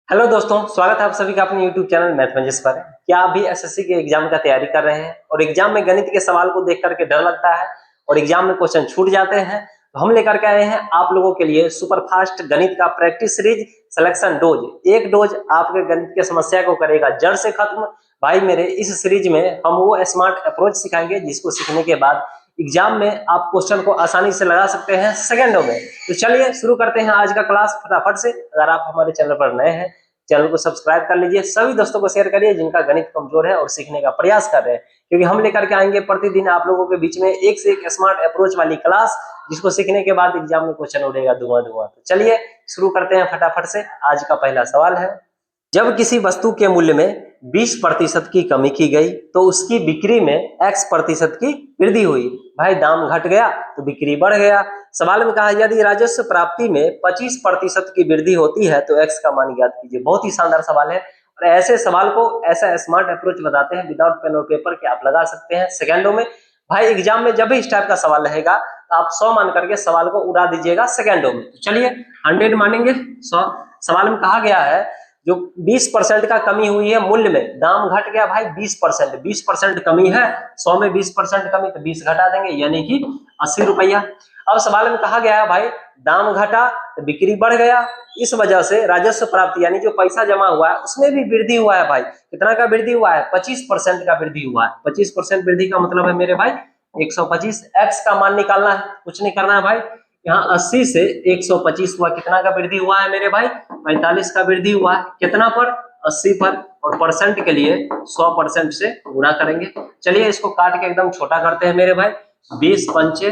Hello दोस्तों, स्वागत है आप सभी का अपने YouTube चैनल मैथमेटिक्स पर। क्या आप भी एसएससी के एग्जाम का तैयारी कर रहे हैं और एग्जाम में गणित के सवाल को देख करके डर लगता है और एग्जाम में क्वेश्चन छूट जाते हैं? तो हम लेकर के आए हैं आप लोगों के लिए सुपर फास्ट गणित का प्रैक्टिस सीरीज सिलेक्शन डोज। एक डोज आपके गणित की समस्या को करेगा जड़ से खत्म। भाई मेरे इस सीरीज में हम वो स्मार्ट अप्रोच सिखाएंगे जिसको सीखने के बाद एग्जाम में आप क्वेश्चन को आसानी से लगा सकते हैं सेकंडों में। तो चलिए शुरू करते हैं आज का क्लास फटाफट से। अगर आप हमारे चैनल पर नए हैं, चैनल को सब्सक्राइब कर लीजिए, सभी दोस्तों को शेयर करिए जिनका गणित कमजोर है और सीखने का प्रयास कर रहे हैं, क्योंकि हम लेकर के आएंगे प्रतिदिन आप लोगों के बीच में एक से एक स्मार्ट अप्रोच वाली क्लास, जिसको सीखने के बाद एग्जाम में क्वेश्चन उड़ेगा धुआं धुआं। तो चलिए शुरू करते हैं फटाफट से। आज का पहला सवाल है, जब किसी वस्तु के मूल्य में 20% की कमी की गई तो उसकी बिक्री में X% की वृद्धि हुई। भाई दाम घट गया तो बिक्री बढ़ गया। सवाल में कहा यदि राजस्व प्राप्ति में 25% की वृद्धि होती है तो X का मान ज्ञात कीजिए। बहुत ही शानदार सवाल है और ऐसे सवाल को ऐसा स्मार्ट अप्रोच बताते हैं विदाउट पेन और पेपर के आप लगा सकते हैं सेकंडों में। भाई एग्जाम में जब भी इस टाइप का सवाल रहेगा तो आप 100 मान करके सवाल को उड़ा दीजिएगा सेकंडों में। तो चलिए 100 मानेंगे 100। सवाल में कहा गया है जो 20% का कमी हुई है मूल्य में, दाम घट गया भाई 20% कमी है, 100 में 20% कमी तो 20 घटा देंगे यानी कि 80 रुपया। अब सवाल में कहा गया है भाई दाम घटा तो बिक्री बढ़ गया, इस वजह से राजस्व प्राप्ति यानी जो पैसा जमा हुआ है उसमें भी वृद्धि हुआ है। भाई कितना का वृद्धि हुआ है? 25% का वृद्धि हुआ है। 25% वृद्धि का मतलब है मेरे भाई 125। एक्स का मान निकालना है, कुछ नहीं करना है भाई। यहाँ 80 से 125 हुआ, कितना का वृद्धि हुआ है मेरे भाई? 45 का वृद्धि हुआ है। कितना पर? 80 पर। और परसेंट के लिए 100% से गुणा करेंगे। चलिए इसको काट के एकदम छोटा करते हैं मेरे भाई। 20 पंचे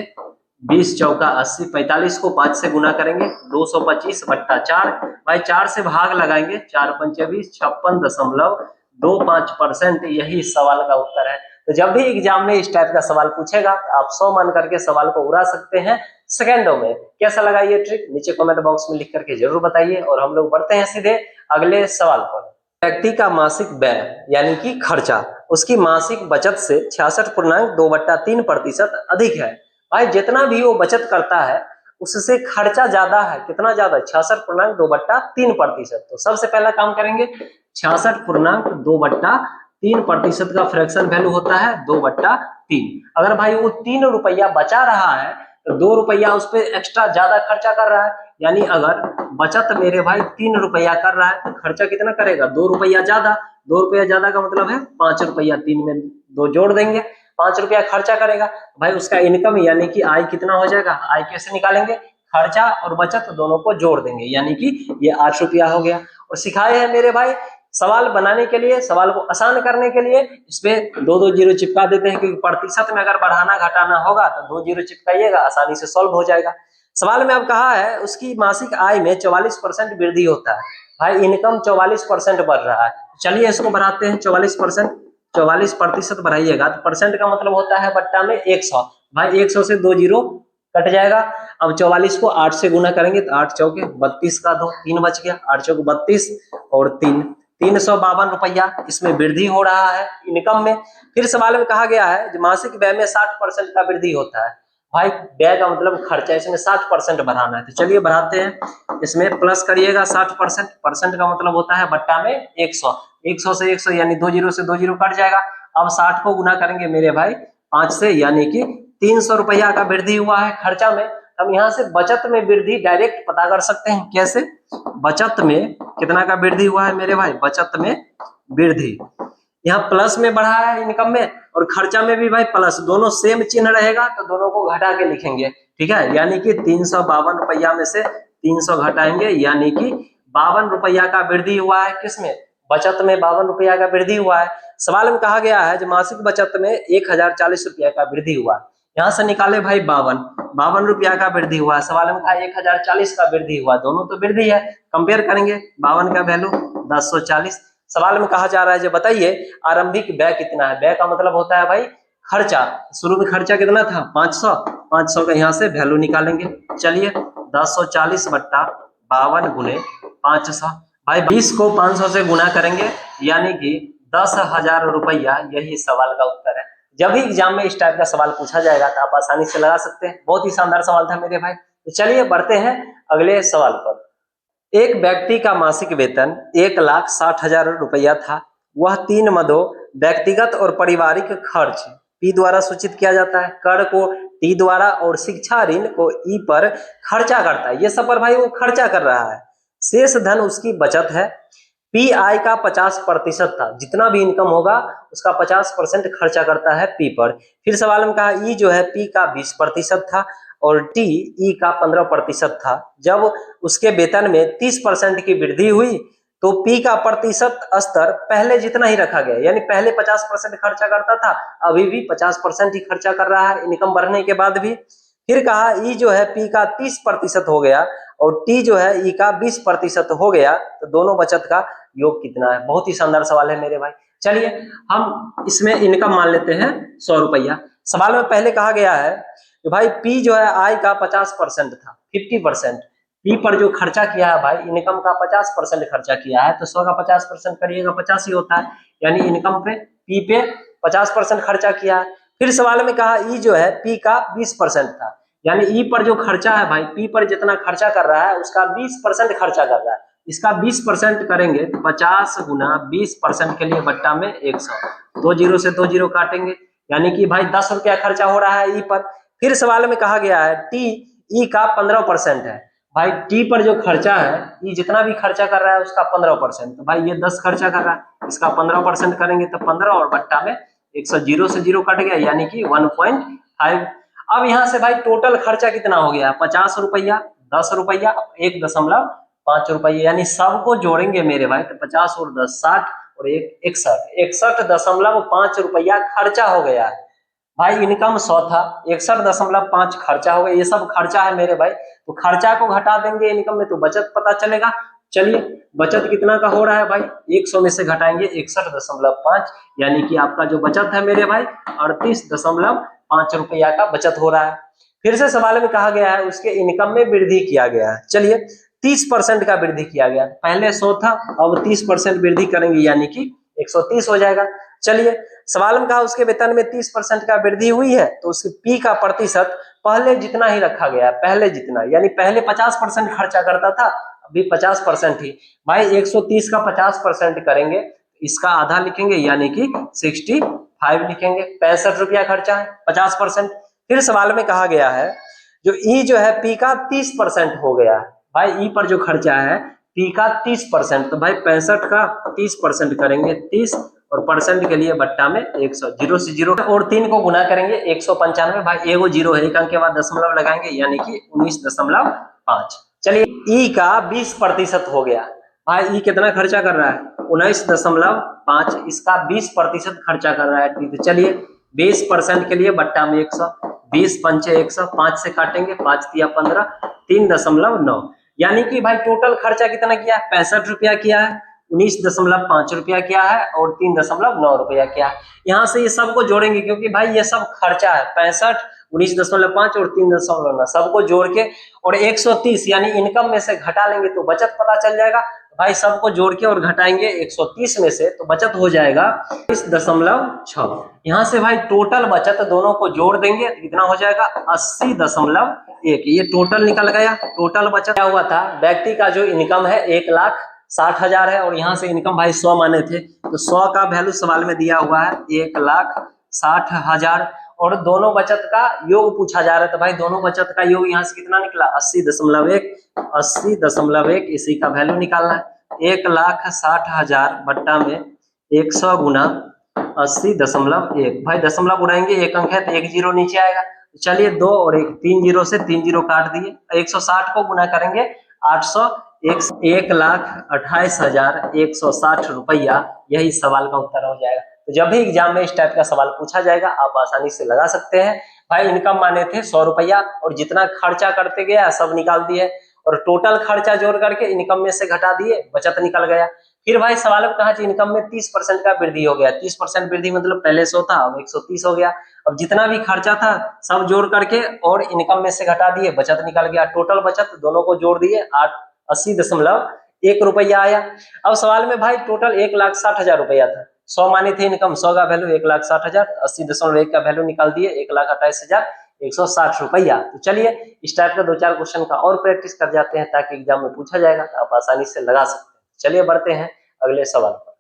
20 चौका 80, 45 को 5 से गुणा करेंगे 225 बट्टा 4। भाई 4 से भाग लगाएंगे, 4 पंचे 20, 56.25%। यही सवाल का उत्तर है। तो जब भी एग्जाम में इस टाइप का सवाल पूछेगा आप 100 मान करके सवाल को उड़ा सकते हैं सेकंडों में। कैसा लगा ये ट्रिक नीचे कमेंट बॉक्स में लिख करके जरूर बताइए। और हम लोग बढ़ते हैं सीधे अगले सवाल पर। व्यक्ति का मासिक व्यय यानी कि खर्चा उसकी मासिक बचत से 66.2/3% अधिक है। भाई जितना भी वो बचत करता है उससे खर्चा ज्यादा है। कितना ज्यादा? 66.2/3%। तो सबसे पहला काम करेंगे, 66.2/3% का फ्रैक्शन वैल्यू होता है 2/3। अगर भाई वो 3 रुपया बचा रहा है तो 2 रुपया उस पर एक्स्ट्रा ज्यादा खर्चा कर रहा है, यानी अगर बचत मेरे भाई 3 रुपया कर रहा है तो खर्चा कितना करेगा? 2 रुपया ज्यादा। 2 रुपया ज्यादा का मतलब है 5 रुपया, 3 में 2 जोड़ देंगे, 5 रुपया खर्चा करेगा। भाई उसका इनकम यानी कि आय कितना हो जाएगा? आय कैसे निकालेंगे? खर्चा और बचत दोनों को जोड़ देंगे, यानी कि ये 8 रुपया हो गया। और सिखाए हैं मेरे भाई सवाल बनाने के लिए, सवाल को आसान करने के लिए इसपे 2-2 जीरो चिपका देते हैं, क्योंकि प्रतिशत में अगर बढ़ाना घटाना होगा तो 2 जीरो चिपकाइएगा, आसानी से सॉल्व हो जाएगा। सवाल में अब कहा है उसकी मासिक आय में 44% वृद्धि होता है। भाई इनकम 44% बढ़ रहा है। चलिए इसको बढ़ाते हैं 44%। 44% बढ़ाइएगा तो परसेंट का मतलब होता है बट्टा में 100। भाई 100 से 2 जीरो कट जाएगा। अब 44 को 8 से गुना करेंगे तो 8 चौके 32 का 2, 3 बच गया, 8 चौके 32 और 3, 352 रुपया इसमें वृद्धि हो रहा है इनकम में। फिर सवाल में कहा गया है मासिक व्यय में 60% का वृद्धि होता है। भाई व्यय का मतलब खर्चा, इसमें 60% बढ़ाना है। तो चलिए बढ़ाते हैं, इसमें प्लस करिएगा 60%। परसेंट का मतलब होता है बट्टा में 100। 100 से 100 यानी 2 जीरो से 2 जीरो कट जाएगा। अब 60 को गुना करेंगे मेरे भाई 5 से, यानी कि 300 रुपया का वृद्धि हुआ है खर्चा में। हम यहाँ से बचत में वृद्धि डायरेक्ट पता कर सकते हैं। कैसे? बचत में कितना का वृद्धि हुआ है मेरे भाई? बचत में वृद्धि यहाँ प्लस में बढ़ा है इनकम में, और खर्चा में भी भाई प्लस, दोनों सेम चिन्ह रहेगा तो दोनों को घटा के लिखेंगे। ठीक है, यानी कि 352 रुपया में से 300 घटाएंगे, यानी कि 52 रुपया का वृद्धि हुआ है। किसमें? बचत में 52 रुपया का वृद्धि हुआ है। सवाल में कहा गया है जो मासिक बचत में 1040 रुपया का वृद्धि हुआ। यहाँ से निकाले भाई 52 रुपया का वृद्धि हुआ है। सवाल में कहा 1040 का वृद्धि हुआ, दोनों तो वृद्धि है। कंपेयर करेंगे 52 का वैल्यू 1040। सवाल में कहा जा रहा है जो बताइए आरंभिक व्यय कितना है? व्यय का मतलब होता है भाई खर्चा। शुरू में खर्चा कितना था? 500। 500 का यहाँ से वैल्यू निकालेंगे। चलिए 1040 बट्टा 52 गुने 500। भाई 20 को 500 से गुना करेंगे यानी कि 10,000 रुपया। यही सवाल का उत्तर है। जब भी एग्जाम में इस टाइप का सवाल पूछा जाएगा तो आप आसानी से लगा सकते हैं। बहुत ही शानदार सवाल था मेरे भाई। तो चलिए बढ़ते हैं अगले सवाल पर। एक व्यक्ति का मासिक वेतन 1,60,000 रुपया था। वह 3 मदों व्यक्तिगत और पारिवारिक खर्च पी द्वारा सूचित किया जाता है, कर को टी द्वारा और शिक्षा ऋण को ई पर खर्चा करता है। ये सब पर भाई वो खर्चा कर रहा है। शेष धन उसकी बचत है। पी आय का 50% था, जितना भी इनकम होगा उसका 50% खर्चा करता है पी पर। फिर सवाल में कहा ई जो है पी का 20% था और टी ई का 15% था। जब उसके वेतन में 30% की वृद्धि हुई तो पी का प्रतिशत स्तर पहले जितना ही रखा गया, यानी पहले 50% खर्चा करता था, अभी भी 50% ही खर्चा कर रहा है इनकम बढ़ने के बाद भी। फिर कहा ई जो है पी का 30% हो गया और टी जो है ई का 20% हो गया, तो दोनों बचत का योग कितना है। बहुत ही शानदार सवाल है मेरे भाई। चलिए हम इसमें इनकम मान लेते हैं 100 रुपया। सवाल में पहले कहा गया है कि भाई पी जो है आय का 50% था, 50%। पी पर जो खर्चा किया है भाई, इनकम का 50% खर्चा किया है, तो 100 का 50% करिएगा 50 ही होता है, यानी इनकम पे पी पे 50% खर्चा किया है। फिर सवाल में कहा ई जो है पी का 20% था, यानी ई पर जो खर्चा है भाई, पी पर जितना खर्चा कर रहा है उसका 20% खर्चा कर रहा है। इसका 20% करेंगे तो 50 गुना 20% के लिए बट्टा में 100, 2 जीरो से 2 जीरो काटेंगे, यानी कि भाई 10 रुपया खर्चा हो रहा है ई पर। फिर सवाल में कहा गया है टी ई का 15% है। भाई टी पर जो खर्चा है, ई जितना भी खर्चा कर रहा है उसका 15%, तो भाई ये 10 खर्चा कर रहा है, इसका 15% करेंगे तो 15 और बट्टा में 100, जीरो से जीरो कट गया, यानी कि 1.5। अब यहाँ से भाई टोटल खर्चा कितना हो गया, 50 रुपया, 10 रुपया, 1.5 रुपया, यानी सबको जोड़ेंगे मेरे भाई तो 50 और 10 60 और 1 61.5 रुपया खर्चा हो गया है। भाई इनकम 100 था, 61.5 खर्चा हो गया। ये सब खर्चा है मेरे भाई, तो खर्चा को घटा देंगे इनकम में तो बचत पता चलेगा। चलिए बचत कितना का हो रहा है भाई, 100 में से घटाएंगे 61.5, यानी कि आपका जो बचत है मेरे भाई 38.5 रुपया का बचत हो रहा है। फिर से सवाल में कहा गया है उसके इनकम में वृद्धि किया गया है। चलिए 30% का वृद्धि किया गया, पहले 100 था, अब 30% वृद्धि करेंगे, यानी कि 130 हो जाएगा। चलिए सवाल में कहा उसके वेतन में 30% का वृद्धि हुई है, तो उसके पी का प्रतिशत पहले जितना ही रखा गया, पहले जितना, यानी पहले 50% खर्चा करता था, अभी 50% ही। भाई 130 का 50% करेंगे, इसका आधा लिखेंगे, यानी कि 65 लिखेंगे। 65 रुपया खर्चा है, 50%। फिर सवाल में कहा गया है जो ई जो है पी का 30% हो गया है। भाई ई पर जो खर्चा है पी का 30%, तो भाई 65 का 30% करेंगे 30 और परसेंट के लिए बट्टा में 100, जीरो से जीरो और 3 को गुना करेंगे 195। भाई एगो जीरो है, एक अंक के बाद दशमलव लगाएंगे, यानी कि 19.5। चलिए ई का 20% हो गया। भाई ई कितना खर्चा कर रहा है, 19.5, इसका 20% खर्चा कर रहा है। तो चलिए 20% के लिए बट्टा में 100, 20 पंचे 100, 5 से काटेंगे, 5 दिया 15, 3.9, यानी कि भाई टोटल खर्चा कितना किया, 65 रुपया किया है, 19.5 रुपया किया है और 3.9 रुपया किया है। यहाँ से ये सबको जोड़ेंगे, क्योंकि भाई ये सब खर्चा है, 65, 19.5 और 3.9 सबको जोड़ के और 130 यानी इनकम में से घटा लेंगे तो बचत पता चल जाएगा। भाई सबको जोड़ के और घटाएंगे 130 में से, तो बचत हो जाएगा 20.6। यहाँ से भाई टोटल बचत दोनों को जोड़ देंगे तो कितना हो जाएगा, 80.1। ये टोटल निकल गया। टोटल बचत क्या हुआ था, व्यक्ति का जो इनकम है 1,60,000 है और यहाँ से इनकम भाई 100 माने थे, तो 100 का वैल्यू सवाल में दिया हुआ है 1,60,000 और दोनों बचत का योग पूछा जा रहा है। तो भाई दोनों बचत का योग यहाँ से कितना निकला, 80.1, इसी का वैल्यू निकालना है। 1,60,000 बट्टा में 100 गुना 80.1। भाई दशमलव उड़ाएंगे, एक अंक है तो एक जीरो नीचे आएगा। तो चलिए 2 और 1, 3 जीरो से 3 जीरो काट दिए, 160 को गुना करेंगे 800, 1,28,160 रुपया, यही सवाल का उत्तर हो जाएगा। तो जब भी एग्जाम में इस टाइप का सवाल पूछा जाएगा आप आसानी से लगा सकते हैं। भाई इनकम माने थे 100 रुपया और जितना खर्चा करते गया सब निकाल दिए और टोटल खर्चा जोड़ करके इनकम में से घटा दिए, बचत निकल गया। फिर भाई सवाल में कहा इनकम में 30% का वृद्धि हो गया। 30% वृद्धि मतलब पहले 100 था, अब 130 हो गया। अब जितना भी खर्चा था सब जोड़ करके और इनकम में से घटा दिए, बचत निकल गया। टोटल बचत दोनों को जोड़ दिए 80.1 रुपया आया। अब सवाल में भाई टोटल 1,60,000 रुपया था, 100 माने थे इनकम, 100 का वैल्यू 1,60,000, 80.1 का वैल्यू निकाल दिए 1,28,000, 160 रुपया। तो चलिए इस टाइप का 2-4 क्वेश्चन का और प्रैक्टिस कर जाते हैं ताकि एग्जाम में पूछा जाएगा तो आप आसानी से लगा सकते हैं। चलिए बढ़ते हैं अगले सवाल पर।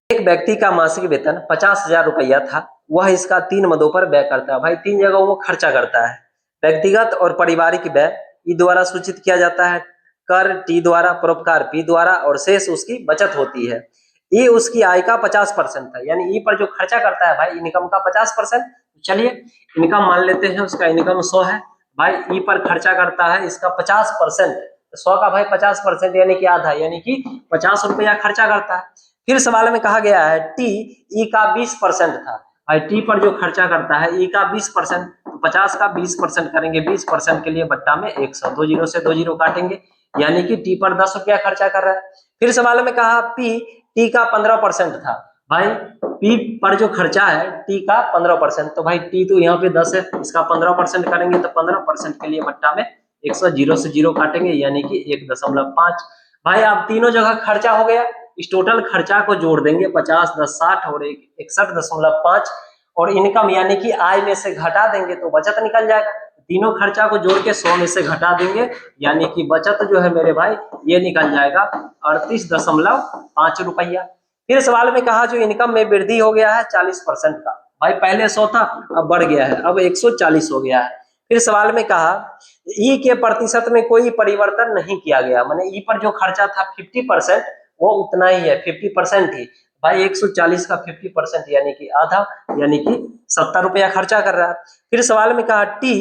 एक व्यक्ति का मासिक वेतन 50,000 रुपया था, वह इसका 3 मदों पर व्यय करता है। भाई 3 जगह वो खर्चा करता है। व्यक्तिगत और पारिवारिक व्यय ई द्वारा सूचित किया जाता है, कर टी द्वारा, परोपकार पी द्वारा और शेष उसकी बचत होती है। ये उसकी आय का 50% है, यानी ई पर जो खर्चा करता है भाई इनकम का 50%। चलिए इनकम मान लेते हैं, उसका इनकम 100 है, भाई ई पर खर्चा करता है इसका 50%। 100 का भाई 50% यानी कि आधा, यानी कि 50 रुपया खर्चा करता है। फिर सवाल में कहा गया है टी ई का 20% था। भाई टी पर जो खर्चा करता है ई का 20%, तो 50 का 20% करेंगे, 20% के लिए बट्टा में 100, 2 जीरो से 2 जीरो काटेंगे, यानी कि टी पर 10 रुपया खर्चा कर रहा है। फिर सवाल में कहा पी टी का 15% था। भाई पी पर जो खर्चा है टी का 15%, तो भाई टी तो यहाँ पे 10 है, इसका 15% करेंगे तो 15% के लिए बट्टा में 100, 0 से 0 काटेंगे, यानी कि 1.5। भाई अब तीनों जगह खर्चा हो गया, इस टोटल खर्चा को जोड़ देंगे, 50, 10, 60 और 61.5 और इनकम यानी कि आय में से घटा देंगे तो बचत निकल जाएगा। तीनों खर्चा को जोड़ के 100 में से घटा देंगे, यानी कि बचत जो है मेरे भाई ये निकल जाएगा 38.5 रुपया। फिर सवाल में कहा जो इनकम में वृद्धि हो गया है 40% का। भाई पहले 100 था, अब बढ़ गया है, अब 140 हो गया है। फिर सवाल में कहा ई के प्रतिशत में कोई परिवर्तन नहीं किया गया, माने ई पर जो खर्चा था 50% वो उतना ही है, 50% ही। भाई 140 का 50% यानी कि आधा, यानी कि 70 रुपया खर्चा कर रहा है। फिर सवाल में कहा टी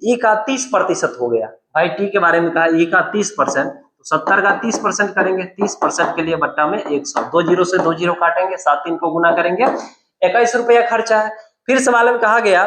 ई का 30% हो गया। भाई टी के बारे में कहा ई का 30%, तो 70 का 30% करेंगे, 30% के लिए बट्टा में 100, 2 जीरो से 2 जीरो काटेंगे, 7 3 को गुना करेंगे, 21 रुपया खर्चा है। फिर सवाल में कहा गया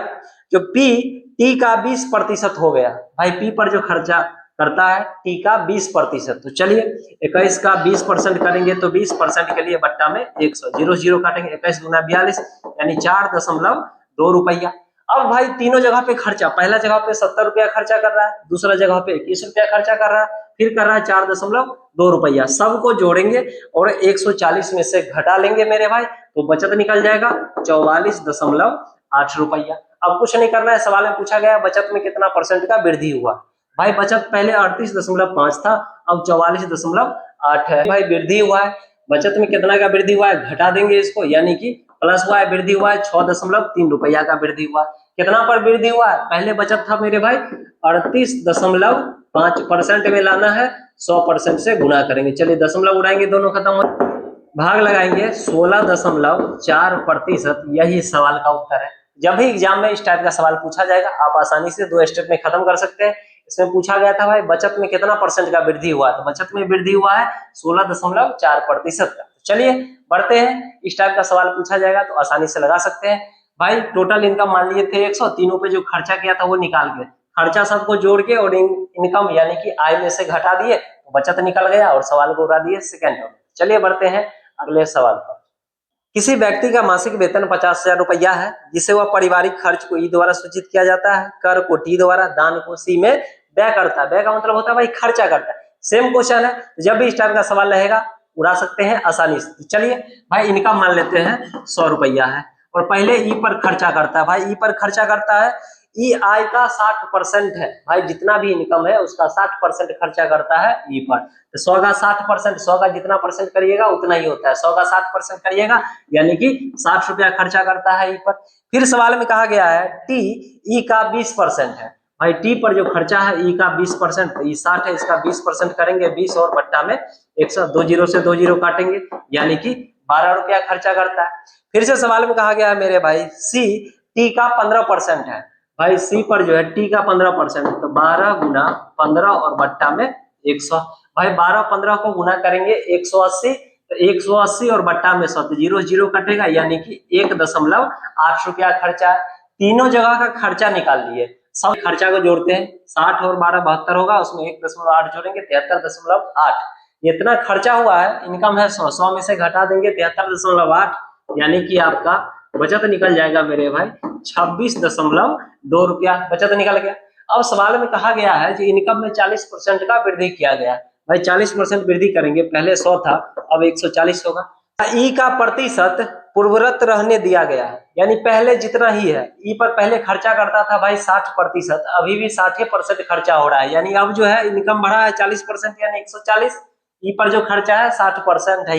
जो पी टी का 20% हो गया। भाई पी पर जो खर्चा करता है टी का 20%, तो चलिए 21 का 20% करेंगे तो 20% के लिए बट्टा में 100, 0 0 काटेंगे, 21 गुना 42 यानी 4.2 रुपया। अब भाई तीनों जगह पे खर्चा, पहला जगह पे 70 रुपया खर्चा कर रहा है, दूसरा जगह पे 21 रुपया खर्चा कर रहा है, फिर कर रहा है 4.2 रुपया। सबको जोड़ेंगे और 140 में से घटा लेंगे मेरे भाई, तो बचत निकल जाएगा 44.8 रुपया। अब कुछ नहीं करना है, सवाल में पूछा गया बचत में कितना परसेंट का वृद्धि हुआ। भाई बचत पहले 38.5 था, अब 44.8 है। भाई वृद्धि हुआ है, बचत में कितना का वृद्धि हुआ है घटा देंगे इसको, यानी कि प्लस हुआ है, वृद्धि हुआ है 6.3 रुपया का वृद्धि हुआ। कितना पर वृद्धि हुआ है, पहले बचत था मेरे भाई 38.5% में लाना है, 100% से गुना करेंगे। चलिए दशमलव उड़ाएंगे, दोनों खत्म हो, भाग लगाएंगे 16.4%, यही सवाल का उत्तर है। जब भी एग्जाम में इस टाइप का सवाल पूछा जाएगा आप आसानी से 2 स्टेप में खत्म कर सकते हैं। इसमें पूछा गया था भाई बचत में कितना परसेंट का वृद्धि हुआ है, तो बचत में वृद्धि हुआ है 16.4% का। चलिए बढ़ते हैं, इस टाइप का सवाल पूछा जाएगा तो आसानी से लगा सकते हैं। भाई टोटल इनकम मान लिए थे 100, तीनों पे जो खर्चा किया था वो निकाल के, खर्चा सबको जोड़ के और इनकम यानी कि आय में से घटा दिए तो बचत निकल गया और सवाल को उड़ा दिए सेकेंड में। चलिए बढ़ते हैं अगले सवाल पर। किसी व्यक्ति का मासिक वेतन 50,000 रुपया है, जिसे वह पारिवारिक खर्च को ई द्वारा सूचित किया जाता है, कर को टी द्वारा, दान को सी में व्यय करता है। व्यय का मतलब होता है भाई खर्चा करता है। सेम क्वेश्चन है, जब भी इस टाइप का सवाल रहेगा उड़ा सकते हैं आसानी से। चलिए भाई इनकम मान लेते हैं 100 रुपया है और पहले ई पर खर्चा करता है। भाई ई पर खर्चा करता है, ई आय का 60% है। भाई जितना भी इनकम है उसका 60% खर्चा करता है ई पर। तो 100 का 60%, 100 का जितना परसेंट करिएगा उतना ही होता है, 100 का 60% करिएगा यानी कि 60 रुपया खर्चा करता है ई पर। फिर सवाल में कहा गया है टी ई का 20% है। भाई टी पर जो खर्चा है ई का 20%, तो ई 60 है, इसका 20% करेंगे, 20 और बट्टा में 100, 2 जीरो से 2 जीरो काटेंगे, यानी कि 12 रुपया खर्चा करता है। फिर से सवाल में कहा गया है मेरे भाई सी टी का 15% है। भाई सी पर जो है टी का 15%, तो 12 गुना 15 और बट्टा में 100। भाई 12 15 को गुना करेंगे 180, तो 180 और बट्टा में 100, 0 0 कटेगा, यानी कि 1.8 रुपया खर्चा है। तीनों जगह का खर्चा निकाल लिए, सब खर्चा को जोड़ते हैं, 60 और 12 72 होगा, उसमें 1.8 जोड़ेंगे 73.8। इतना खर्चा हुआ है, इनकम है 100, 100 में से घटा देंगे 73.8, यानी कि आपका बचत निकल जाएगा मेरे भाई 26.2 रुपया बचत निकल गया। अब सवाल में कहा गया है कि इनकम में 40% का वृद्धि किया गया। भाई 40% वृद्धि करेंगे, पहले 100 था अब 140 होगा। ई का प्रतिशत पूर्वरत रहने दिया गया है, यानी पहले जितना ही है। ई पर पहले खर्चा करता था भाई 60%, अभी भी 60% खर्चा हो रहा है, यानी अब जो है इनकम बढ़ा है 40% यानी 140। ई पर जो खर्चा है 60% है,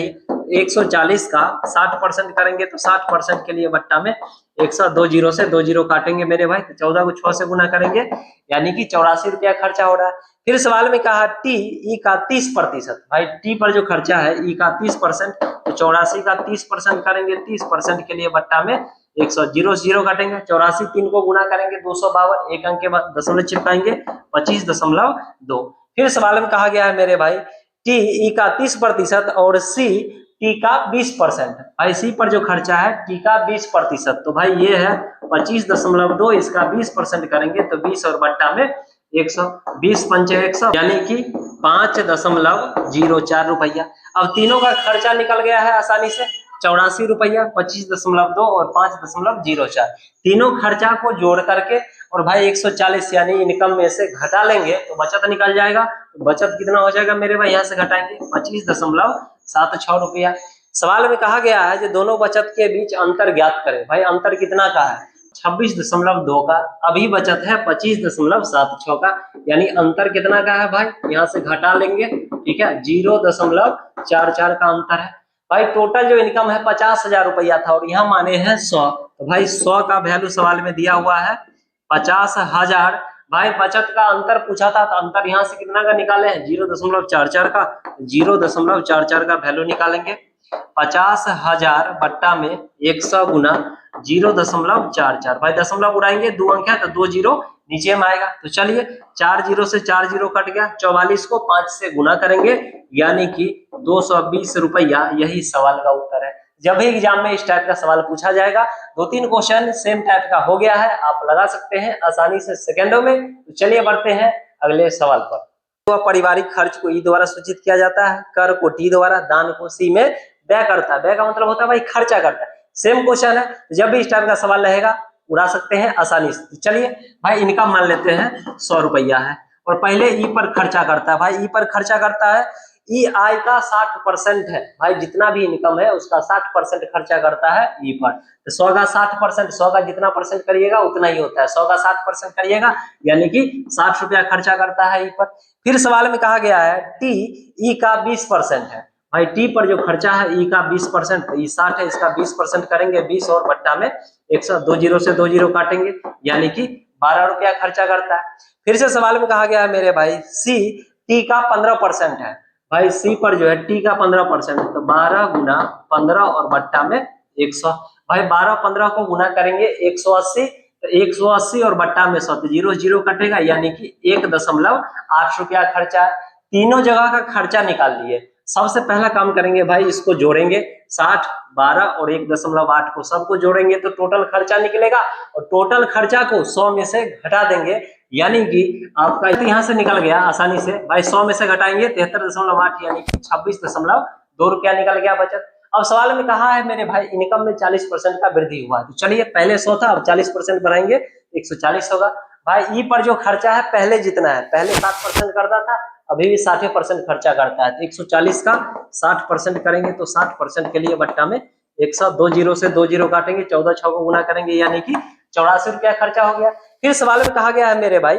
140 का 60% करेंगे तो 60% के लिए बट्टा में 100, 2 जीरो से 2 जीरो काटेंगे मेरे भाई, तो 14 को 6 से गुना करेंगे यानी कि 84 रुपया खर्चा हो रहा है। फिर सवाल में कहा टी ई का 30%, भाई टी पर जो खर्चा है ई का 30%, तो 84 का 30% करेंगे, 30% के लिए बट्टा में 100, जीरो जीरो काटेंगे, 84 3 को गुना करेंगे 252, एक अंक के बाद दशमलव चिपकाएंगे 25.2। फिर सवाल में कहा गया है मेरे भाई टी ई का 30% और सी टी का 20%, भाई सी पर जो खर्चा है टी का 20%, तो भाई ये है 25.2, इसका 20% करेंगे तो 20 और बट्टा में 100, 20 पंचे 100 यानी कि 5.04 रुपया। अब तीनों का खर्चा निकल गया है आसानी से, 84 रुपया, 25.2 और 5.04, तीनों खर्चा को जोड़ करके और भाई 140 यानी इनकम में से घटा लेंगे तो बचत निकल जाएगा। बचत कितना हो जाएगा मेरे भाई, यहाँ से घटाएंगे 25.76 रुपया। सवाल में कहा गया है जो दोनों बचत के बीच अंतर ज्ञात करें, भाई अंतर कितना का है 26.2 का, अभी बचत है 25.76 का, यानी अंतर कितना का है भाई, यहाँ से घटा लेंगे, ठीक है 0.44 का अंतर है। भाई टोटल जो इनकम है 50,000 रुपया था और यहाँ माने हैं 100, तो भाई 100 का वैल्यू सवाल में दिया हुआ है 50,000। भाई बचत का अंतर पूछा था तो अंतर यहाँ से कितना का निकाले हैं 0.44 का, 0.44 का वैल्यू निकालेंगे, 50,000 बट्टा में 100 गुना 0.44, भाई दशमलव उड़ाएंगे 2 अंक है तो 2 जीरो नीचे में आएगा, तो चलिए 4 जीरो से 4 जीरो कट गया, 44 को 5 से गुना करेंगे यानी कि 220 रुपया, यही सवाल का उत्तर है। जब भी एग्जाम में इस टाइप का सवाल पूछा जाएगा, 2-3 क्वेश्चन सेम टाइप का हो गया है, आप लगा सकते हैं आसानी से सेकंडों में। तो चलिए बढ़ते हैं अगले सवाल पर। तो पारिवारिक खर्च को ई द्वारा सूचित किया जाता है, कर को टी द्वारा, दान को सी में, व्यय करता है, व्यय का मतलब होता है भाई खर्चा करता है। सेम क्वेश्चन है, जब भी इस टाइप का सवाल रहेगा उड़ा सकते हैं आसानी से। चलिए भाई इनकम मान लेते हैं 100 रुपया है और पहले ई पर खर्चा करता है, भाई ई पर खर्चा करता है, ई आय का 60% है, भाई जितना भी इनकम है उसका 60% खर्चा करता है ई पर, तो 100 का 60%, 100 का जितना परसेंट करिएगा उतना ही होता है, 100 का 60% करिएगा यानी कि 60 रुपया खर्चा करता है ई पर। फिर सवाल में कहा गया है टी ई का 20% है, भाई टी पर जो खर्चा है ई का 20%, तो ई 60 है, इसका 20% करेंगे 20 और बट्टा में 100, 2 जीरो से 2 जीरो काटेंगे यानी कि 12 रुपया खर्चा करता है। फिर से सवाल में कहा गया है मेरे भाई सी टी का 15% है, भाई सी पर जो है टी का 15%, तो 12 गुना 15 और बट्टा में 100, भाई 12-15 को गुना करेंगे 180, तो 180 और बट्टा में 100, तो जीरो जीरो कटेगा यानी कि 1.8 रुपया खर्चा है। तीनों जगह का खर्चा निकाल लिए। सबसे पहला काम करेंगे भाई इसको जोड़ेंगे, 60, 12 और 1.8 को सबको जोड़ेंगे तो टोटल खर्चा निकलेगा और टोटल खर्चा को 100 में से घटा देंगे यानी कि आपका यहाँ से निकल गया आसानी से, भाई 100 में से घटाएंगे 73.8 यानी कि 26.2 रुपया निकल गया बचत। अब सवाल में कहा है मेरे भाई इनकम में 40% का वृद्धि हुआ है, तो चलिए पहले 100 था अब 40% बढ़ाएंगे 140 होगा। भाई ई पर जो खर्चा है पहले जितना है, पहले 60% करता था अभी भी 60% खर्चा करता है, तो 140 का 60% करेंगे तो 60% के लिए बट्टा में 100, 2 जीरो से 2 जीरो काटेंगे, 14 6 को गुना करेंगे यानी कि 84 रुपया खर्चा हो गया। फिर सवाल में कहा गया है मेरे भाई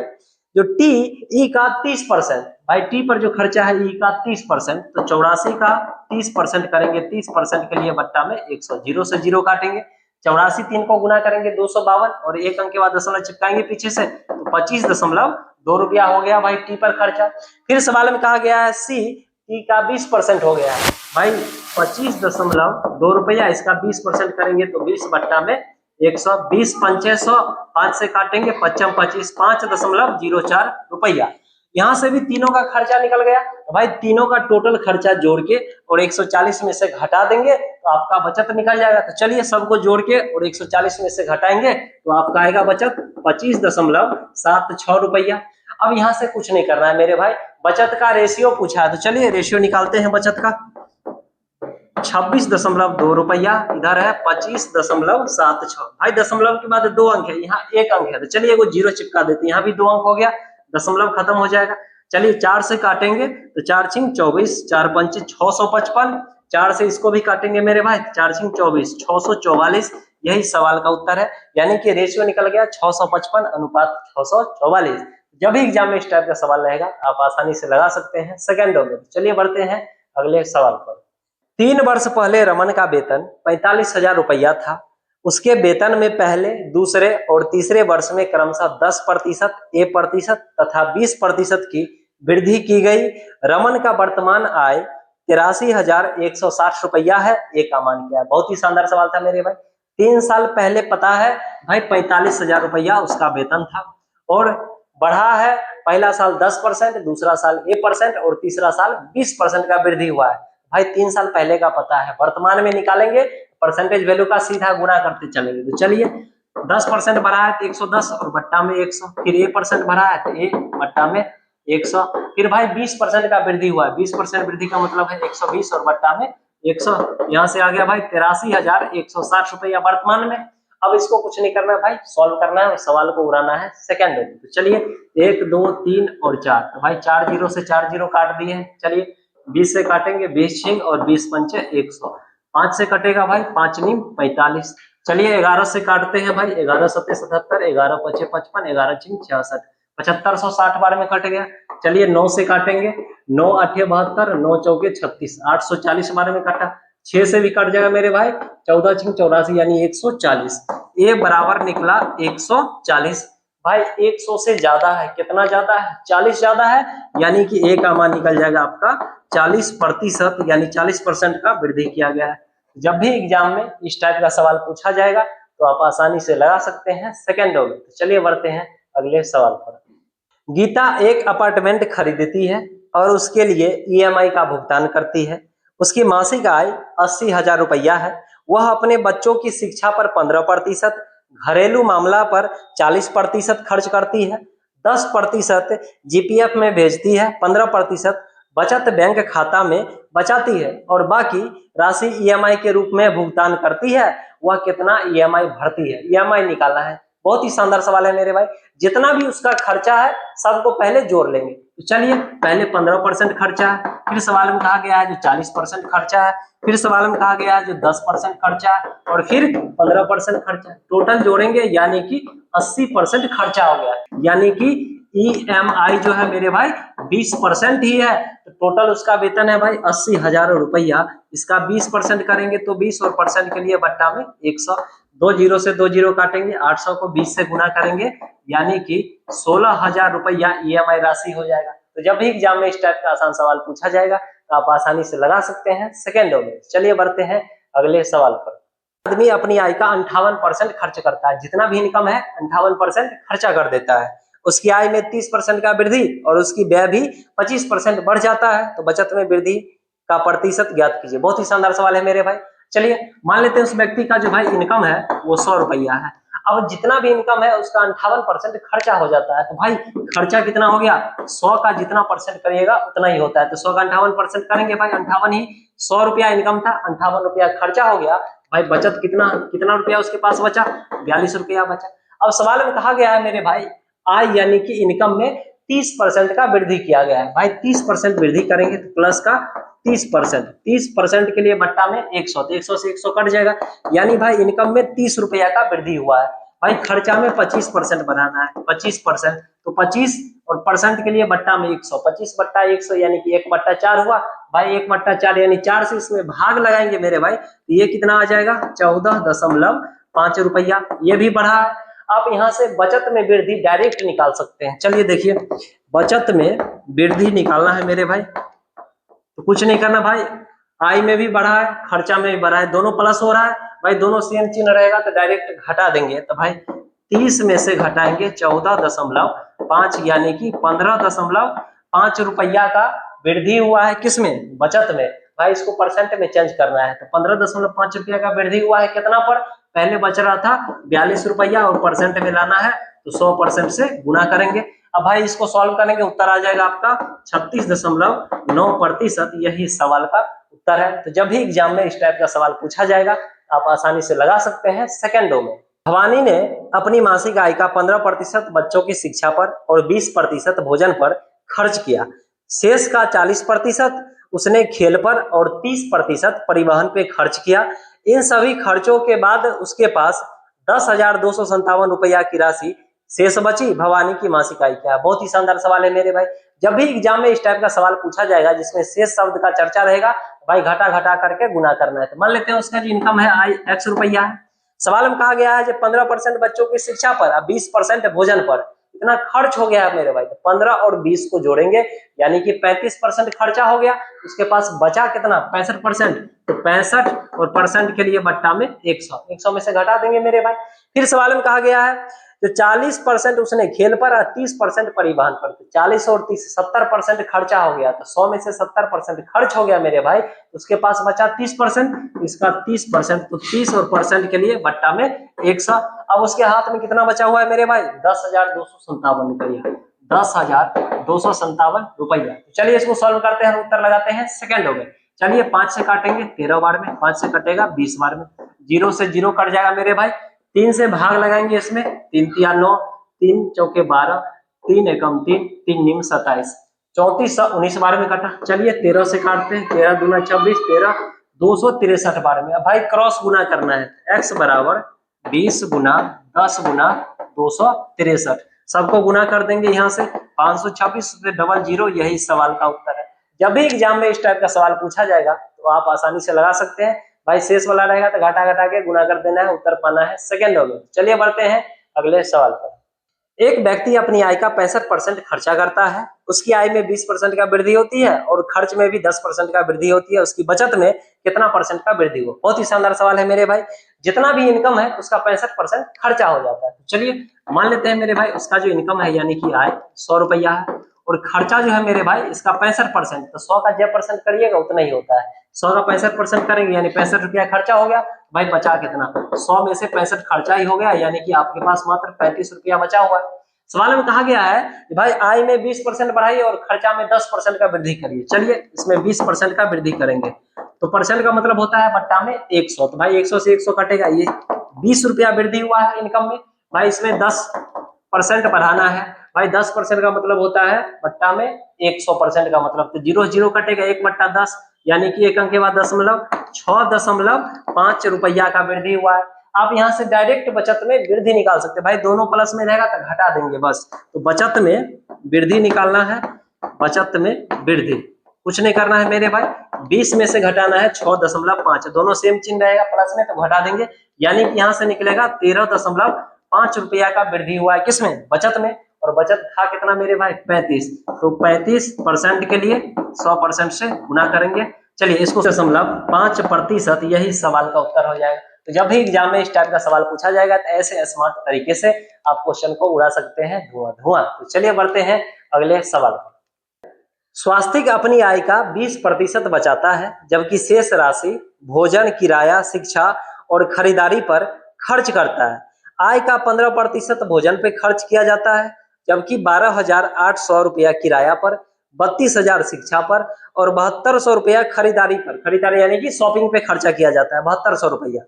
जो टी ई का 30%, भाई टी पर जो खर्चा है ई का 30%, तो 84 का 30% करेंगे, 30% के लिए बट्टा में 100, जीरो से जीरो काटेंगे, 84 3 को गुना करेंगे 252 और एक अंक के बाद दशमलव चिपकाएंगे पीछे से, तो 25.2 रुपया हो गया भाई टी पर खर्चा। फिर सवाल में कहा गया है सी टी का 20% हो गया है, भाई 25.2 रुपया, इसका 20% करेंगे तो 20 बट्टा में 100, 20 पंचे 100, 5 से काटेंगे 55 25, 5.04 रुपया। यहाँ से भी तीनों का खर्चा निकल गया, तो भाई तीनों का टोटल खर्चा जोड़ के और 140 में से घटा देंगे तो आपका बचत निकल जाएगा। तो चलिए सबको जोड़ के और 140 में से घटाएंगे तो आपका आएगा बचत 25.76 रुपया। अब यहाँ से कुछ नहीं करना है मेरे भाई, बचत का रेशियो पूछा है तो चलिए रेशियो निकालते हैं बचत का। 26.2 रुपया इधर है 25.76, भाई दशमलव के बाद 2 अंक है, यहाँ 1 अंक है तो चलिए वो जीरो चिपका देते हैं, यहाँ भी 2 अंक हो गया, दशमलव खत्म हो जाएगा। चलिए 4 से काटेंगे तो 4 छिंग 24, 4 पंचे 655, 4 से इसको भी काटेंगे मेरे भाई, 4 6 24, 644, यही सवाल का उत्तर है। यानी कि रेशियो निकल गया 655 अनुपात 644। जब भी एग्जाम में इस टाइप का सवाल रहेगा आप आसानी से लगा सकते हैं सेकेंडों में। चलिए बढ़ते हैं अगले सवाल पर। 3 वर्ष पहले रमन का वेतन 45,000 रुपया था। उसके वेतन में पहले, दूसरे और तीसरे वर्ष में क्रमशः 10%, A% तथा 20% की वृद्धि की गई। रमन का वर्तमान आय 83,160 रुपया है। ए का मान क्या है? बहुत ही शानदार सवाल था मेरे भाई। 3 साल पहले पता है भाई 45,000 रुपया उसका वेतन था और बढ़ा है। पहला साल 10%, दूसरा साल A% और तीसरा साल 20% का वृद्धि हुआ है। भाई 3 साल पहले का पता है, वर्तमान में निकालेंगे परसेंटेज वैल्यू का सीधा गुणा करते चलेंगे। तो चलिए 10% बढ़ा है तो 110 और बट्टा में 100, फिर A% बढ़ा है तो A बट्टा में 100, फिर भाई 20% का वृद्धि हुआ है। 20% वृद्धि का मतलब है 120 और बट्टा में 100। यहाँ से आ गया भाई 83,160 रुपया वर्तमान में। अब इसको कुछ नहीं करना है भाई, सॉल्व करना है और सवाल को उड़ाना है सेकंड में। तो चलिए 1 2 3 और 4, तो भाई 4 जीरो से 4 जीरो काट दिए हैं। चलिए 20 से काटेंगे, 20 6 और 20 पंचे 100। 5 से कटेगा भाई, 5 नीम 45। चलिए 11 से काटते हैं भाई, 11 सत्ते 77, 11 पचे 55, 11 छिंग 66, 7560 बार में कट गया। चलिए 9 से काटेंगे, 9 8 72, 9 चौके 36, 840 बार में कटा। 6 से भी कट जाएगा मेरे भाई, 14 छिंग 84 यानी 140। ए बराबर निकला 140। भाई 100 से ज्यादा है, कितना ज्यादा है? 40 ज्यादा है, यानी कि ए का मान निकल जाएगा आपका 40%, यानी 40% का वृद्धि किया गया है। जब भी एग्जाम में इस टाइप का सवाल पूछा जाएगा तो आप आसानी से लगा सकते हैं सेकेंडों में। तो चलिए बढ़ते हैं अगले सवाल पर। गीता एक अपार्टमेंट खरीदती है और उसके लिए ईएमआई का भुगतान करती है। उसकी मासिक आय 80,000 रुपया है। वह अपने बच्चों की शिक्षा पर 15%, घरेलू मामला पर 40% खर्च करती है, 10% जीपीएफ में भेजती है, 15% बचत बैंक खाता में बचाती है और बाकी राशि ईएमआई के रूप में भुगतान करती है। वह कितना ईएमआई भरती है? ईएमआई निकालना है। बहुत ही शानदार सवाल है मेरे भाई। जितना भी उसका खर्चा है सबको पहले जोड़ लेंगे। तो चलिए पहले 15% खर्चा है, फिर सवाल में कहा गया है जो 40% खर्चा है, फिर सवाल में कहा गया है जो 10% खर्चा है और फिर 15% खर्चा है। टोटल जोड़ेंगे यानी कि 80% खर्चा हो गया। यानी कि ईएमआई जो है मेरे भाई 20% ही है। तो टोटल उसका वेतन है भाई 80,000 रुपया। इसका 20% करेंगे तो 20 और परसेंट के लिए बट्टा में 100। 2 जीरो से 2 जीरो काटेंगे, 800 को 20 से गुना करेंगे यानी कि 16,000 रुपया ईएमआई राशि हो जाएगा। तो जब भी एग्जाम में इस टाइप का आसान सवाल पूछा जाएगा तो आप आसानी से लगा सकते हैं सेकेंडों में। चलिए बढ़ते हैं अगले सवाल पर। आदमी अपनी आय का 58% खर्च करता है। जितना भी इनकम है 58% खर्चा कर देता है। उसकी आय में 30% का वृद्धि और उसकी व्यय भी 25% बढ़ जाता है। तो बचत में वृद्धि का प्रतिशत ज्ञात कीजिए। बहुत ही शानदार सवाल है मेरे भाई। चलिए मान लेते हैं उस व्यक्ति का जो भाई इनकम है वो 100 रुपया है। अब जितना भी इनकम है उसका 58% खर्चा हो जाता है। तो भाई खर्चा कितना हो गया? 100 का जितना परसेंट करिएगा उतना ही होता है। तो 100 का 58% करेंगे भाई, 58 ही। 100 रुपया इनकम था, 58 रुपया खर्चा हो गया। भाई बचत कितना कितना रुपया उसके पास बचा? 42 रुपया बचा। अब सवाल में कहा गया है मेरे भाई आय यानी कि इनकम में 30% का वृद्धि किया गया है। भाई 30% वृद्धि करेंगे तो प्लस का 30% के लिए बट्टा में 100, तो 100 से 100 कट जाएगा। यानी भाई इनकम में 30 रुपया का वृद्धि हुआ है। भाई खर्चा में 25% बनाना है, 25%, तो 25 और परसेंट के लिए बट्टा में 100, 25 बट्टा 100 यानी कि 1/4 हुआ। भाई 1/4 यानी 4 से इसमें भाग लगाएंगे मेरे भाई, तो ये कितना आ जाएगा? 14.5 रुपया। ये भी बढ़ा है। आप यहाँ से बचत में वृद्धि डायरेक्ट निकाल सकते हैं। चलिए देखिए बचत में वृद्धि निकालना है मेरे भाई, तो कुछ नहीं करना भाई, आय में भी बढ़ा है खर्चा में भी बढ़ा है, दोनों प्लस हो रहा है। भाई दोनों सेम चिन्ह रहेगा तो डायरेक्ट घटा देंगे। तो भाई 30 में से घटाएंगे 14.5 यानी कि 15.5 रुपया का वृद्धि हुआ है। किसमें? बचत में। भाई इसको परसेंट में चेंज करना है तो 15.5 रुपया का वृद्धि हुआ है। कितना पर? पहले बच रहा था 42 रुपया और परसेंट में लाना है तो 100% से गुना करेंगे। अब भाई इसको सॉल्व करेंगे, उत्तर आ जाएगा आपका 36.9%। यही सवाल का उत्तर है। तो जब भी एग्जाम में इस टाइप का सवाल पूछा जाएगा आप आसानी से लगा सकते हैं सेकेंडों में। भवानी ने अपनी मासिक आय का 15% बच्चों की शिक्षा पर और 20% भोजन पर खर्च किया। शेष का 40% उसने खेल पर और 30% परिवहन पे खर्च किया। इन सभी खर्चों के बाद उसके पास 10,257 रुपया की राशि शेष बची। भवानी की मासिक आय क्या है? बहुत ही शानदार सवाल है मेरे भाई। जब भी एग्जाम में इस टाइप का सवाल पूछा जाएगा जिसमें शेष शब्द का चर्चा रहेगा, भाई घटा घटा करके गुना करना है। तो मान लेते हैं उसका जो इनकम है आय x रुपया है। सवाल में कहा गया है जो 15% बच्चों की शिक्षा पर और 20% भोजन पर इतना खर्च हो गया है मेरे भाई। तो 15 और 20 को जोड़ेंगे यानी कि 35% खर्चा हो गया। उसके पास बचा कितना? 65%। तो 65 और परसेंट के लिए बट्टा में 100, 100 में से घटा देंगे मेरे भाई। फिर सवाल में कहा गया है तो 40% उसने खेल पर और 30% परिवहन पर। तो 40 और 30 70% खर्चा हो गया। तो 100 में से 70% खर्च हो गया मेरे भाई। उसके पास बचा 30%, इसका 30%, तो 30 और परसेंट के लिए बट्टा में 100। अब उसके हाथ में कितना बचा हुआ है मेरे भाई? 10,257 रुपया, 10,257 रुपया। चलिए इसको सॉल्व करते हैं, उत्तर लगाते हैं। सेकंड हो गए। चलिए 5 से काटेंगे 13 बार में, 5 से कटेगा 20 बार में, 0 से 0 कट जाएगा मेरे भाई। 3 से भाग लगाएंगे इसमें, 3 तिया 9, 3 चौके 12, 3 एकम 3, 3 निम 27, 34 19 बार में कटा। चलिए 13 से काटते हैं, 13 दूना 26, 13 263 बार में। अब भाई क्रॉस गुना करना है। x बराबर 20 गुना 10 गुना 263, सबको गुना कर देंगे यहाँ से 526 डबल 0, यही सवाल का उत्तर है। जब भी एग्जाम में इस टाइप का सवाल पूछा जाएगा तो आप आसानी से लगा सकते हैं। भाई शेष वाला रहेगा तो घटा घटा के गुना कर देना है, उत्तर पाना है। सेकंड हो गया। चलिए बढ़ते हैं अगले सवाल पर। एक व्यक्ति अपनी आय का 65% खर्चा करता है। उसकी आय में 20% का वृद्धि होती है और खर्च में भी 10% का वृद्धि होती है। उसकी बचत में कितना परसेंट का वृद्धि हो? बहुत ही शानदार सवाल है मेरे भाई। जितना भी इनकम है उसका 65% खर्चा हो जाता है। चलिए मान लेते हैं मेरे भाई उसका जो इनकम है यानी कि आय 100 रुपया है और खर्चा जो है मेरे भाई इसका 65%। तो 100 का जब परसेंट करिएगा उतना ही होता है। 100 का 65% करेंगे यानी 65 रुपया खर्चा हो गया। भाई बचा कितना? 100 में से 65 खर्चा ही हो गया यानी कि आपके पास मात्र 35 रुपया बचा हुआ है। सवाल में कहा गया है कि भाई आय में 20% बढ़ाइए और खर्चा में 10% का वृद्धि करिए। चलिए इसमें 20% का वृद्धि करेंगे तो परसेंट का मतलब होता है बट्टा में 100। तो भाई 100 से 100 कटेगा, ये 20 रुपया वृद्धि हुआ है इनकम में। भाई इसमें 10% बढ़ाना है। भाई 10% का मतलब होता है बट्टा में 100% का मतलब, तो 0 0 कटेगा, 1/10 यानी कि एक अंक के बाद 6.5 रुपया का वृद्धि हुआ है। आप यहाँ से डायरेक्ट बचत में वृद्धि निकाल सकते हैं। भाई दोनों प्लस में रहेगा तो घटा देंगे बस। तो बचत में वृद्धि निकालना है, बचत में वृद्धि कुछ नहीं करना है मेरे भाई। 20 में से घटाना है 6.5, दोनों सेम चिन्ह रहेगा प्लस में, तो घटा देंगे यानी कि यहाँ से निकलेगा 13.5 रुपया का वृद्धि हुआ है। किसमें? बचत में। और बचत था कितना मेरे भाई? 35। तो 35% के लिए 100% से गुना करेंगे। चलिए इसको 5%, यही सवाल का उत्तर हो जाएगा। तो जब भी एग्जाम में इस टाइप का सवाल पूछा जाएगा तो ऐसे स्मार्ट तरीके से आप क्वेश्चन को उड़ा सकते हैं धुआं धुआं। तो चलिए बढ़ते हैं अगले सवाल पर। स्वास्तिक अपनी आय का 20% बचाता है जबकि शेष राशि भोजन, किराया, शिक्षा और खरीदारी पर खर्च करता है। आय का 15% भोजन पे खर्च किया जाता है जबकि 12,800 रुपया किराया पर, 32,000 शिक्षा पर और 7,200 रुपया खरीदारी पर, खरीदारी यानी कि शॉपिंग पे खर्चा किया जाता है 7,200 रुपया।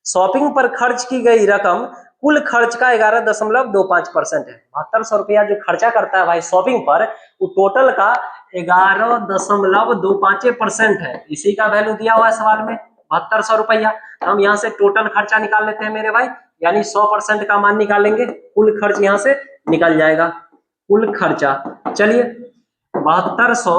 शॉपिंग पर खर्च की गई रकम कुल खर्च का 11.25% है। 7,200 रुपया जो खर्चा करता है भाई शॉपिंग पर, वो टोटल का 11.25% है। इसी का वैल्यू दिया हुआ है सवाल में 7,200 रुपया। हम यहाँ से टोटल खर्चा निकाल लेते हैं मेरे भाई, यानी 100% का मान निकालेंगे, कुल खर्च यहाँ से निकल जाएगा, कुल खर्चा। चलिए 7,200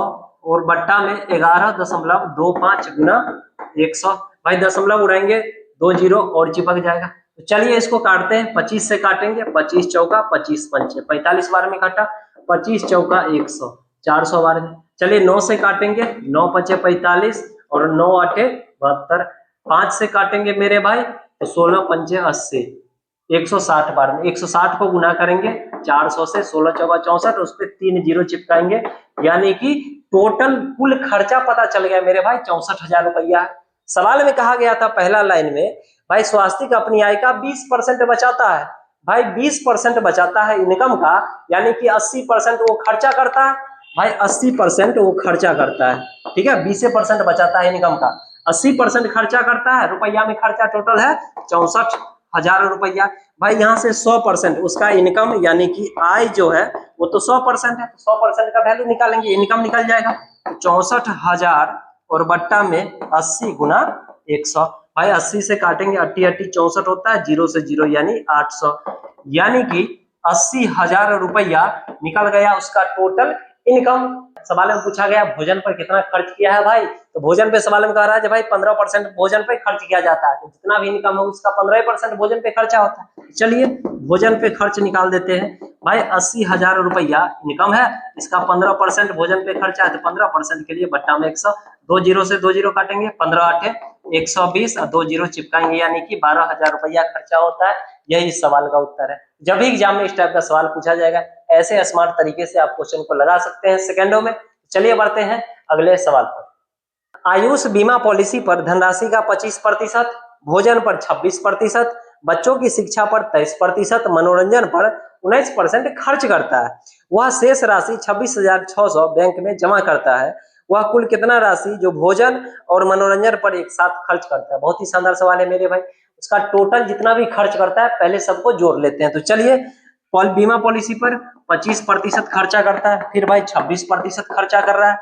और बट्टा में 11.25 गुना 100। भाई दशमलव उड़ाएंगे 2 0 और चिपक जाएगा। तो चलिए इसको काटते हैं, 25 से काटेंगे, 25 चौका 25 पंचे 45 बार में काटा, 25 चौका 100 400 बार में। चलिए 9 से काटेंगे, 9 पचे 45 और 9 आठे 72। 5 से काटेंगे मेरे भाई तो 16 पंचे 80, 160 बार में। 160 को गुना करेंगे 400 से, 16 चौका 64, उस पर 3 0 चिपकाएंगे यानी कि टोटल कुल खर्चा पता चल गया मेरे भाई 64,000 रुपया। सवाल में कहा गया था पहला लाइन में भाई स्वास्तिक अपनी आय का 20% बचाता है। भाई 20% बचाता है इनकम का, यानी कि 80% वो खर्चा करता है। भाई 80% वो खर्चा करता है, ठीक है। 20% बचाता है इनकम का, 80% खर्चा करता है। रुपया में खर्चा टोटल है 64,000 रुपया। भाई यहाँ से 100% उसका इनकम यानी कि आय जो है वो तो 100% है, तो 100% का वैल्यू निकालेंगे, इनकम निकल जाएगा। 64,000 और बट्टा में 80 गुना 100। भाई 80 से काटेंगे 80 64 होता है, 0 से 0 यानी 800, यानी कि 80,000 रुपया निकल गया उसका टोटल इनकम। सवाल में पूछा गया भोजन पर कितना खर्च किया है भाई, तो भोजन पे सवाल में कह रहा है भाई 15% भोजन पे खर्च किया जाता है, तो जितना भी इनकम हो उसका 15% भोजन पे खर्चा होता है। चलिए भोजन पे खर्च निकाल देते हैं। भाई 80,000 रुपया इनकम है, इसका 15% भोजन पे खर्चा है, तो 15% के लिए बट्टा में 100, 2 जीरो से 2 जीरो काटेंगे, 15 8 120 और 2 जीरो चिपकाएंगे, यानी कि 12,000 रुपया खर्चा होता है। यही इस सवाल का उत्तर है। जब भी एग्जाम में इस टाइप का सवाल पूछा जाएगा, ऐसे स्मार्ट तरीके से आप क्वेश्चन को लगा सकते हैं सेकंडों में। चलिए बढ़ते हैं अगले सवाल पर। आयुष बीमा पॉलिसी पर धनराशि का 25%, भोजन पर 26%, बच्चों की शिक्षा पर 23%, मनोरंजन पर 19% खर्च करता है। वह शेष राशि 26,600 बैंक में जमा करता है। वह कुल कितना राशि जो भोजन और मनोरंजन पर एक साथ खर्च करता है। बहुत ही शानदार सवाल है मेरे भाई। उसका टोटल जितना भी खर्च करता है पहले सबको जोड़ लेते हैं। तो चलिए बीमा पॉलिसी पर 25% खर्चा करता है, फिर भाई 26% खर्चा कर रहा है,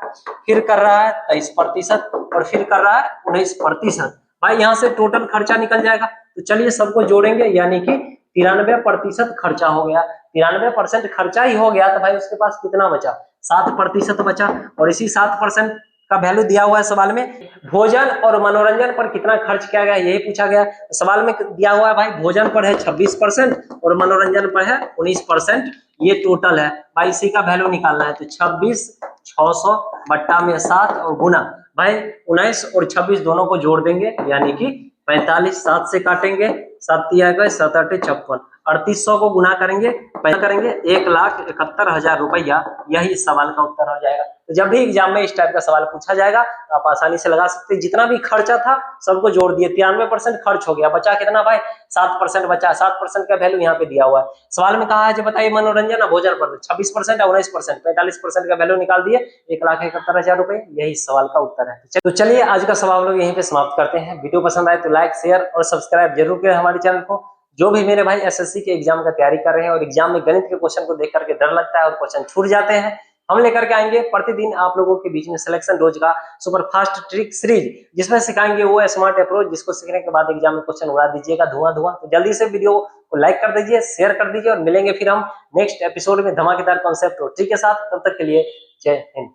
फिर कर रहा है 23% और फिर कर रहा है 19%। भाई यहाँ से टोटल खर्चा निकल जाएगा। तो चलिए सबको जोड़ेंगे, यानी कि 93% खर्चा हो गया। 93% खर्चा ही हो गया, तो भाई उसके पास कितना बचा, 7% बचा। और इसी 7% का वैल्यू दिया हुआ है सवाल में। भोजन और मनोरंजन पर कितना खर्च किया गया यही पूछा गया। सवाल में दिया हुआ है भाई भोजन पर है 26% और मनोरंजन पर है 19%, ये टोटल है भाई, इसी का वैल्यू निकालना है। तो 26,600 बट्टा में 7 और गुना भाई 19 और 26 दोनों को जोड़ देंगे, यानी कि 45। 7 से काटेंगे, 7 दिया गया 7 8 56, 3800 को गुना करेंगे, पैसा करेंगे 1,71,000 रुपया। यही इस सवाल का उत्तर हो जाएगा। तो जब भी एग्जाम में इस टाइप का सवाल पूछा जाएगा तो आप आसानी से लगा सकते हैं। जितना भी खर्चा था सबको जोड़ दिए, 93% खर्च हो गया, बचा कितना भाई 7% बचा। 7% का वैल्यू यहाँ पे दिया हुआ है। सवाल में कहा है जो बताइए मनोरंजन और भोजन पर 26% और 19%, 45% का वैल्यू निकाल दिए, 1,71,000 रुपए। यही इस सवाल का उत्तर है। तो चलिए आज का सवाल लोग यहीं पे समाप्त करते हैं। वीडियो पसंद आए तो लाइक शेयर और सब्सक्राइब जरूर करें हमारे चैनल को। जो भी मेरे भाई एसएससी के एग्जाम का तैयारी कर रहे हैं और एग्जाम में गणित के क्वेश्चन को देख करके डर लगता है और क्वेश्चन छूट जाते हैं, हम लेकर के आएंगे प्रतिदिन आप लोगों के बीच में सिलेक्शन रोज का सुपर फास्ट ट्रिक सीरीज, जिसमें सिखाएंगे वो स्मार्ट अप्रोच जिसको सीखने के बाद एग्जाम में क्वेश्चन उड़ा दीजिएगा धुआं धुआं। तो जल्दी से वीडियो को लाइक कर दीजिए, शेयर कर दीजिए और मिलेंगे फिर हम नेक्स्ट एपिसोड में धमाकेदार कॉन्सेप्ट और ट्रिक के साथ। तब तक के लिए जय हिंद।